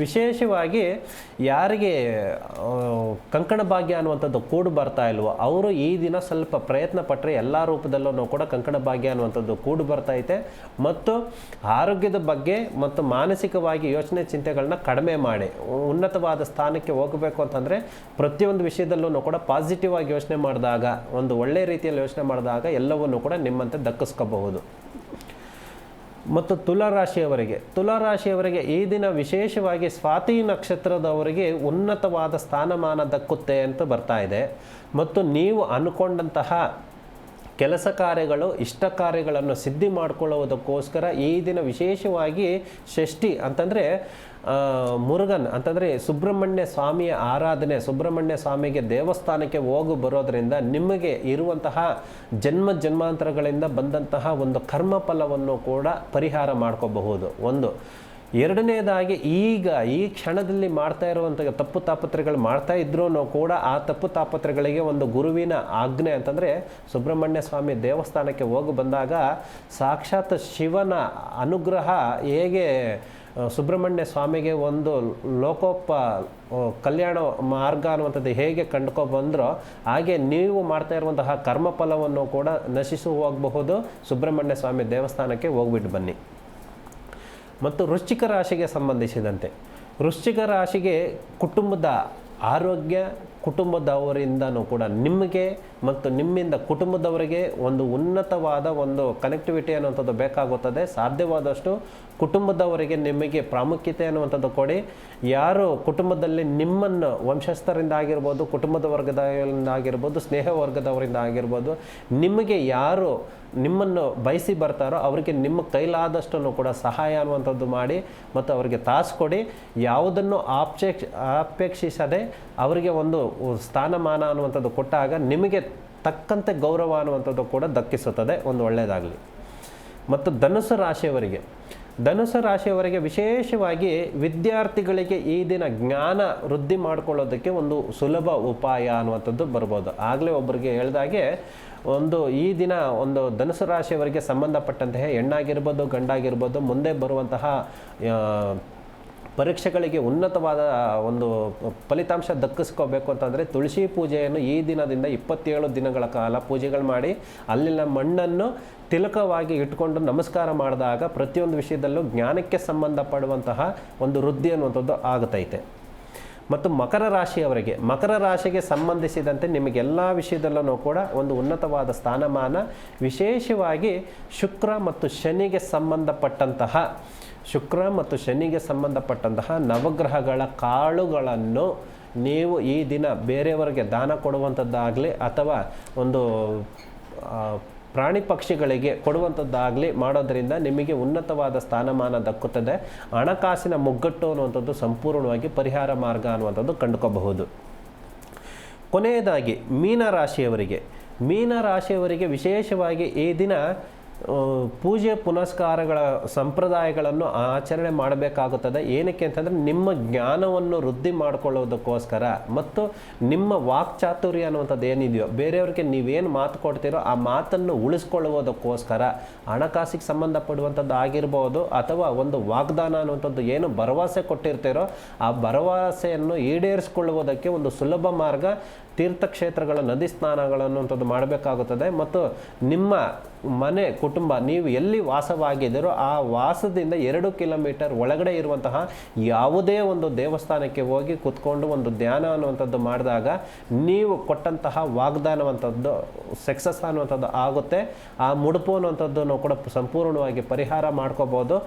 ವಿಶೇಷವಾಗಿ ಯಾರಿಗೆ ಕಂಕಣ ಭಾಗ್ಯ ಅನ್ನುವಂಥದ್ದು ಕೂಡು ಬರ್ತಾ ಇಲ್ವೋ ಅವರು ಈ ದಿನ ಸ್ವಲ್ಪ ಪ್ರಯತ್ನ ಪಟ್ಟರೆ ಎಲ್ಲ ರೂಪದಲ್ಲೂ ಕೂಡ ಕಂಕಣ ಭಾಗ್ಯ ಅನ್ನುವಂಥದ್ದು ಕೂಡು ಬರ್ತೈತೆ. ಮತ್ತು ಆರೋಗ್ಯದ ಬಗ್ಗೆ ಮತ್ತು ಮಾನಸಿಕವಾಗಿ ಯೋಚನೆ ಚಿಂತೆಗಳನ್ನ ಕಡಿಮೆ ಮಾಡಿ ಉನ್ನತವಾದ ಸ್ಥಾನಕ್ಕೆ ಹೋಗಬೇಕು ಅಂತಂದರೆ ಪ್ರತಿಯೊಂದು ವಿಷಯದಲ್ಲೂ ಕೂಡ ಪಾಸಿಟಿವ್ ಆಗಿ ಯೋಚನೆ ಮಾಡಿದಾಗ, ಒಂದು ಒಳ್ಳೆಯ ರೀತಿಯಲ್ಲಿ ಯೋಚನೆ ಮಾಡಿದಾಗ ಎಲ್ಲವನ್ನೂ ಕೂಡ ನಿಮ್ಮಂತೆ ದಕ್ಕಿಸ್ಕೋಬಹುದು. ಮತ್ತು ತುಲಾರಾಶಿಯವರಿಗೆ ಈ ದಿನ ವಿಶೇಷವಾಗಿ ಸ್ವಾತಿ ನಕ್ಷತ್ರದವರಿಗೆ ಉನ್ನತವಾದ ಸ್ಥಾನಮಾನ ದಕ್ಕುತ್ತೆ ಅಂತ ಬರ್ತಾ ಇದೆ. ಮತ್ತು ನೀವು ಅಂದ್ಕೊಂಡಂತಹ ಕೆಲಸ ಕಾರ್ಯಗಳು, ಇಷ್ಟ ಕಾರ್ಯಗಳನ್ನು ಸಿದ್ಧಿ ಮಾಡಿಕೊಳ್ಳುವುದಕ್ಕೋಸ್ಕರ ಈ ದಿನ ವಿಶೇಷವಾಗಿ ಷಷ್ಠಿ ಅಂತಂದರೆ ಮುರುಗನ್ ಅಂತಂದರೆ ಸುಬ್ರಹ್ಮಣ್ಯ ಸ್ವಾಮಿಯ ಆರಾಧನೆ, ಸುಬ್ರಹ್ಮಣ್ಯ ಸ್ವಾಮಿಗೆ ದೇವಸ್ಥಾನಕ್ಕೆ ಹೋಗಿ ಬರೋದರಿಂದ ನಿಮಗೆ ಇರುವಂತಹ ಜನ್ಮಾಂತರಗಳಿಂದ ಬಂದಂತಹ ಒಂದು ಕರ್ಮಫಲವನ್ನು ಕೂಡ ಪರಿಹಾರ ಮಾಡ್ಕೋಬಹುದು. ಒಂದು ಎರಡನೇದಾಗಿ ಈಗ ಈ ಕ್ಷಣದಲ್ಲಿ ಮಾಡ್ತಾ ಇರುವಂಥ ತಪ್ಪು ತಾಪತ್ರೆಗಳು ಮಾಡ್ತಾ ಇದ್ರೂ ಕೂಡ ಆ ತಪ್ಪು ತಾಪತ್ರೆಗಳಿಗೆ ಒಂದು ಗುರುವಿನ ಆಜ್ಞೆ ಅಂತಂದರೆ ಸುಬ್ರಹ್ಮಣ್ಯ ಸ್ವಾಮಿ ದೇವಸ್ಥಾನಕ್ಕೆ ಹೋಗಿ ಬಂದಾಗ ಸಾಕ್ಷಾತ್ ಶಿವನ ಅನುಗ್ರಹ ಹೇಗೆ ಸುಬ್ರಹ್ಮಣ್ಯ ಸ್ವಾಮಿಗೆ ಒಂದು ಕಲ್ಯಾಣ ಮಾರ್ಗ ಅನ್ನುವಂಥದ್ದು ಹೇಗೆ ಕಂಡುಕೊಬಂದ್ರೋ ಹಾಗೆ ನೀವು ಮಾಡ್ತಾ ಇರುವಂತಹ ಕರ್ಮಫಲವನ್ನು ಕೂಡ ನಶಿಸಿ ಹೋಗಬಹುದು. ಸುಬ್ರಹ್ಮಣ್ಯ ಸ್ವಾಮಿ ದೇವಸ್ಥಾನಕ್ಕೆ ಹೋಗ್ಬಿಟ್ಟು ಬನ್ನಿ. ಮತ್ತು ವೃಶ್ಚಿಕ ರಾಶಿಗೆ ಸಂಬಂಧಿಸಿದಂತೆ ವೃಶ್ಚಿಕ ರಾಶಿಗೆ ಕುಟುಂಬದ ಆರೋಗ್ಯ, ಕುಟುಂಬದವರಿಂದನೂ ಕೂಡ ನಿಮಗೆ ಮತ್ತು ನಿಮ್ಮಿಂದ ಕುಟುಂಬದವರಿಗೆ ಒಂದು ಉನ್ನತವಾದ ಒಂದು ಕನೆಕ್ಟಿವಿಟಿ ಅನ್ನುವಂಥದ್ದು ಬೇಕಾಗುತ್ತದೆ. ಸಾಧ್ಯವಾದಷ್ಟು ಕುಟುಂಬದವರಿಗೆ ನಿಮಗೆ ಪ್ರಾಮುಖ್ಯತೆ ಅನ್ನುವಂಥದ್ದು ಕೊಡಿ. ಯಾರು ಕುಟುಂಬದಲ್ಲಿ ನಿಮ್ಮನ್ನು ವಂಶಸ್ಥರಿಂದ ಆಗಿರ್ಬೋದು, ಕುಟುಂಬದ ವರ್ಗದಿಂದ ಆಗಿರ್ಬೋದು, ಸ್ನೇಹ ವರ್ಗದವರಿಂದ ಆಗಿರ್ಬೋದು, ನಿಮಗೆ ಯಾರು ನಿಮ್ಮನ್ನು ಬಯಸಿ ಬರ್ತಾರೋ ಅವರಿಗೆ ನಿಮ್ಮ ಕೈಲಾದಷ್ಟನ್ನು ಕೂಡ ಸಹಾಯ ಅನ್ನುವಂಥದ್ದು ಮಾಡಿ ಮತ್ತು ಅವರಿಗೆ ತಾಸು ಕೊಡಿ. ಯಾವುದನ್ನು ಅಪೇಕ್ಷಿಸದೆ ಅವರಿಗೆ ಒಂದು ಸ್ಥಾನಮಾನ ಅನ್ನುವಂಥದ್ದು ಕೊಟ್ಟಾಗ ನಿಮಗೆ ತಕ್ಕಂತೆ ಗೌರವ ಅನ್ನುವಂಥದ್ದು ಕೂಡ ದಕ್ಕಿಸುತ್ತದೆ. ಒಂದು ಒಳ್ಳೆಯದಾಗಲಿ. ಮತ್ತು ಧನುಸು ರಾಶಿಯವರಿಗೆ ವಿಶೇಷವಾಗಿ ವಿದ್ಯಾರ್ಥಿಗಳಿಗೆ ಈ ದಿನ ಜ್ಞಾನ ವೃದ್ಧಿ ಮಾಡ್ಕೊಳ್ಳೋದಕ್ಕೆ ಒಂದು ಸುಲಭ ಉಪಾಯ ಅನ್ನುವಂಥದ್ದು ಬರ್ಬೋದು. ಆಗಲೇ ಒಬ್ಬರಿಗೆ ಹೇಳಿದಾಗೆ ಈ ದಿನ ಒಂದು ಧನುಸು ರಾಶಿಯವರಿಗೆ ಸಂಬಂಧಪಟ್ಟಂತಹ ಹೆಣ್ಣಾಗಿರ್ಬೋದು, ಗಂಡಾಗಿರ್ಬೋದು, ಮುಂದೆ ಬರುವಂತಹ ಪರೀಕ್ಷೆಗಳಿಗೆ ಉನ್ನತವಾದ ಒಂದು ಫಲಿತಾಂಶ ದಕ್ಕಿಸ್ಕೋಬೇಕು ಅಂತಂದರೆ ತುಳಸಿ ಪೂಜೆಯನ್ನು ಈ ದಿನದಿಂದ 27 ದಿನಗಳ ಕಾಲ ಪೂಜೆಗಳು ಮಾಡಿ ಅಲ್ಲಿನ ಮಣ್ಣನ್ನು ತಿಲಕವಾಗಿ ಇಟ್ಕೊಂಡು ನಮಸ್ಕಾರ ಮಾಡಿದಾಗ ಪ್ರತಿಯೊಂದು ವಿಷಯದಲ್ಲೂ ಜ್ಞಾನಕ್ಕೆ ಸಂಬಂಧಪಡುವಂತಹ ಒಂದು ವೃದ್ಧಿ ಅನ್ನುವಂಥದ್ದು ಆಗುತ್ತೈತೆ. ಮತ್ತು ಮಕರ ರಾಶಿಗೆ ಸಂಬಂಧಿಸಿದಂತೆ ನಿಮಗೆಲ್ಲ ವಿಷಯದಲ್ಲೂ ಕೂಡ ಒಂದು ಉನ್ನತವಾದ ಸ್ಥಾನಮಾನ, ವಿಶೇಷವಾಗಿ ಶುಕ್ರ ಮತ್ತು ಶನಿಗೆ ಸಂಬಂಧಪಟ್ಟಂತಹ ನವಗ್ರಹಗಳ ಕಾಳುಗಳನ್ನು ನೀವು ಈ ದಿನ ಬೇರೆಯವರಿಗೆ ದಾನ ಕೊಡುವಂಥದ್ದಾಗಲಿ ಅಥವಾ ಒಂದು ಪ್ರಾಣಿ ಪಕ್ಷಿಗಳಿಗೆ ಕೊಡುವಂಥದ್ದಾಗಲಿ ಮಾಡೋದರಿಂದ ನಿಮಗೆ ಉನ್ನತವಾದ ಸ್ಥಾನಮಾನ ದಕ್ಕುತ್ತದೆ. ಹಣಕಾಸಿನ ಮುಗ್ಗಟ್ಟು ಅನ್ನುವಂಥದ್ದು ಸಂಪೂರ್ಣವಾಗಿ ಪರಿಹಾರ ಮಾರ್ಗ ಅನ್ನುವಂಥದ್ದು ಕಂಡುಕೋಬಹುದು. ಕೊನೆಯದಾಗಿ ಮೀನರಾಶಿಯವರಿಗೆ ವಿಶೇಷವಾಗಿ ಈ ದಿನ ಪೂಜೆ ಪುನಸ್ಕಾರಗಳ ಸಂಪ್ರದಾಯಗಳನ್ನು ಆಚರಣೆ ಮಾಡಬೇಕಾಗುತ್ತದೆ. ಏನಕ್ಕೆ ಅಂತಂದರೆ ನಿಮ್ಮ ಜ್ಞಾನವನ್ನು ವೃದ್ಧಿ ಮಾಡಿಕೊಳ್ಳೋದಕ್ಕೋಸ್ಕರ ಮತ್ತು ನಿಮ್ಮ ವಾಕ್ಚಾತುರ್ಯ ಅನ್ನುವಂಥದ್ದು ಏನಿದೆಯೋ ಬೇರೆಯವ್ರಿಗೆ ನೀವೇನು ಮಾತು ಕೊಡ್ತೀರೋ ಆ ಮಾತನ್ನು ಉಳಿಸ್ಕೊಳ್ಳುವುದಕ್ಕೋಸ್ಕರ ಹಣಕಾಸಿಗೆ ಸಂಬಂಧಪಡುವಂಥದ್ದು ಆಗಿರ್ಬೋದು ಅಥವಾ ಒಂದು ವಾಗ್ದಾನ ಅನ್ನುವಂಥದ್ದು ಏನು ಭರವಸೆ ಕೊಟ್ಟಿರ್ತೀರೋ ಆ ಭರವಸೆಯನ್ನು ಈಡೇರಿಸಿಕೊಳ್ಳುವುದಕ್ಕೆ ಒಂದು ಸುಲಭ ಮಾರ್ಗ ತೀರ್ಥಕ್ಷೇತ್ರಗಳ ನದಿ ಸ್ನಾನಗಳನ್ನುವಂಥದ್ದು ಮಾಡಬೇಕಾಗುತ್ತದೆ. ಮತ್ತು ನಿಮ್ಮ ಮನೆ ಕುಟುಂಬ ನೀವು ಎಲ್ಲಿ ವಾಸವಾಗಿದ್ದೀರೋ ಆ ವಾಸದಿಂದ 2 ಕಿಲೋಮೀಟರ್ ಒಳಗಡೆ ಇರುವಂತಹ ಯಾವುದೇ ಒಂದು ದೇವಸ್ಥಾನಕ್ಕೆ ಹೋಗಿ ಕುತ್ಕೊಂಡು ಒಂದು ಧ್ಯಾನ ಅನ್ನುವಂಥದ್ದು ಮಾಡಿದಾಗ ನೀವು ಕೊಟ್ಟಂತಹ ವಾಗ್ದಾನವಂಥದ್ದು ಸಕ್ಸಸ್ ಅನ್ನುವಂಥದ್ದು ಆಗುತ್ತೆ. ಆ ಮುಡುಪು ಅನ್ನುವಂಥದ್ದನ್ನು ಕೂಡ ಸಂಪೂರ್ಣವಾಗಿ ಪರಿಹಾರ ಮಾಡ್ಕೋಬೋದು.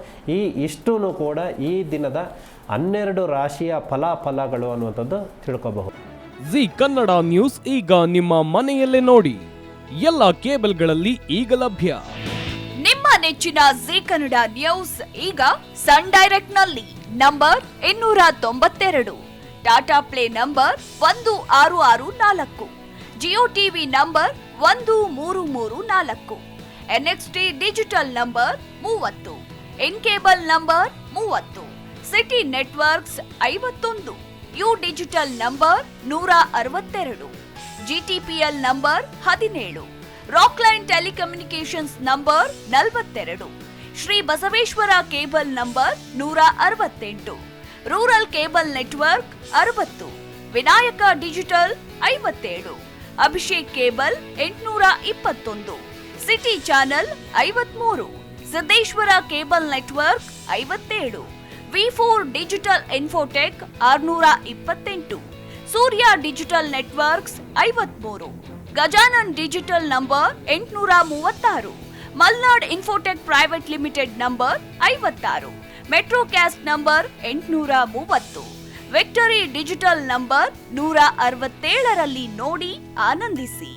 ಇಷ್ಟೂ ಕೂಡ ಈ ದಿನದ 12 ರಾಶಿಯ ಫಲಾಫಲಗಳು ಅನ್ನುವಂಥದ್ದು ತಿಳ್ಕೋಬಹುದು. ಜಿ ಕನ್ನಡ ನ್ಯೂಸ್ ಈಗ ನಿಮ್ಮ ಮನೆಯಲ್ಲೇ ನೋಡಿ, ಎಲ್ಲ ಕೇಬಲ್ಗಳಲ್ಲಿ ಈಗ ಲಭ್ಯ. ನಿಮ್ಮ ನೆಚ್ಚಿನ ಜಿ ಕನ್ನಡ ನ್ಯೂಸ್ ಈಗ ಸನ್ ಡೈರೆಕ್ಟ್ ನಲ್ಲಿ number 292, Tata play number 1664, Jio TV number 1334, NXT digital number 30, in cable number 30, city networks 51, U digital number 162, GTPL number 17, Rockline telecommunications number 42, Shri Basaveshwara cable number 168, rural cable network 60, Vinayaka digital 57, Abhishek cable 821, city channel 53, Siddeshwara cable network 57, V4 digital Infotech 628, Surya digital networks 53, Gajanan digital number 836, Malnad infotech private limited number 56, Metrocast number 830, victory digital number 167ರಲ್ಲಿ ನೋಡಿ ಆನಂದಿಸಿ.